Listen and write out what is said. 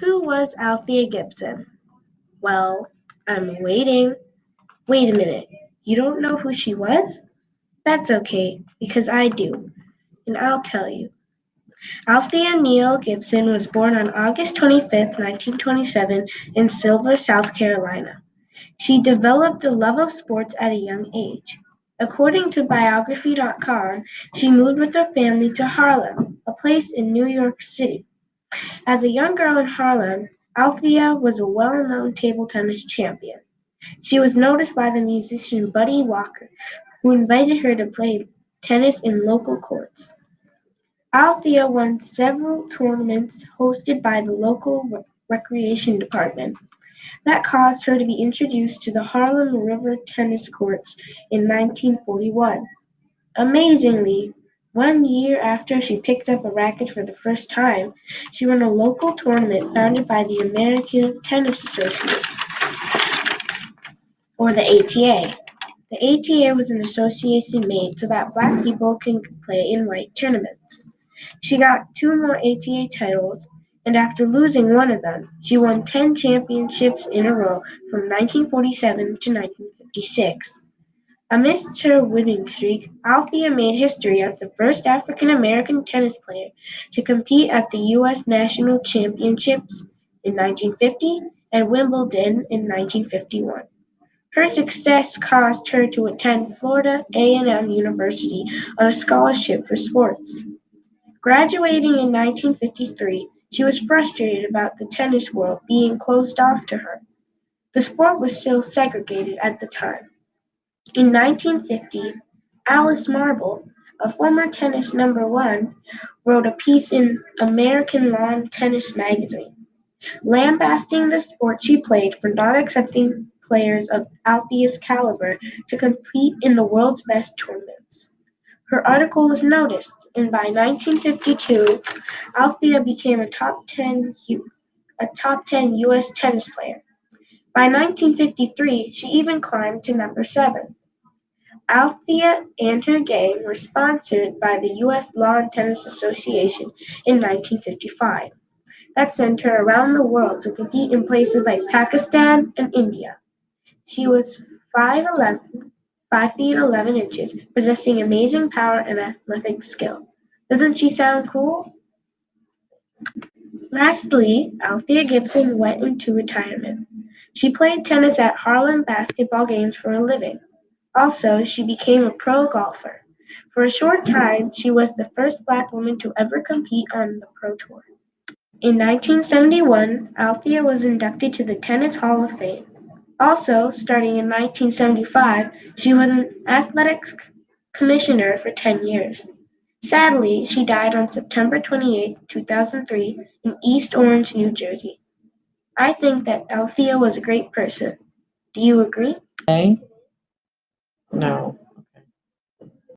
Who was Althea Gibson? Well, I'm waiting. Wait a minute. You don't know who she was? That's okay, because I do, and I'll tell you. Althea Neal Gibson was born on August 25th, 1927, in Silver, South Carolina. She developed a love of sports at a young age. According to Biography.com, she moved with her family to Harlem, a place in New York City. As a young girl in Harlem, Althea was a well-known table tennis champion. She was noticed by the musician Buddy Walker, who invited her to play tennis in local courts. Althea won several tournaments hosted by the local recreation department. That caused her to be introduced to the Harlem River tennis courts in 1941. Amazingly, 1 year after she picked up a racket for the first time, she won a local tournament founded by the American Tennis Association, or the ATA. The ATA was an association made so that black people can play in white tournaments. She got two more ATA titles, and after losing one of them, she won 10 championships in a row from 1947 to 1956. Amidst her winning streak, Althea made history as the first African American tennis player to compete at the U.S. National Championships in 1950 and Wimbledon in 1951. Her success caused her to attend Florida A&M University on a scholarship for sports. Graduating in 1953, she was frustrated about the tennis world being closed off to her. The sport was still segregated at the time. In 1950, Alice Marble, a former tennis number one, wrote a piece in American Lawn Tennis magazine, lambasting the sport she played for not accepting players of Althea's caliber to compete in the world's best tournaments. Her article was noticed, and by 1952, Althea became a top 10 U.S. tennis player. By 1953, she even climbed to number 7. Althea and her game were sponsored by the U.S. Lawn Tennis Association in 1955. That sent her around the world to compete in places like Pakistan and India. She was 5'11", 5 feet 11 inches, possessing amazing power and athletic skill. Doesn't she sound cool? Lastly, Althea Gibson went into retirement. She played tennis at Harlem basketball games for a living. Also, she became a pro golfer. For a short time, she was the first black woman to ever compete on the Pro Tour. In 1971, Althea was inducted to the Tennis Hall of Fame. Also, starting in 1975, she was an athletics commissioner for 10 years. Sadly, she died on September 28, 2003, in East Orange, New Jersey. I think that Althea was a great person. Do you agree? Okay? No.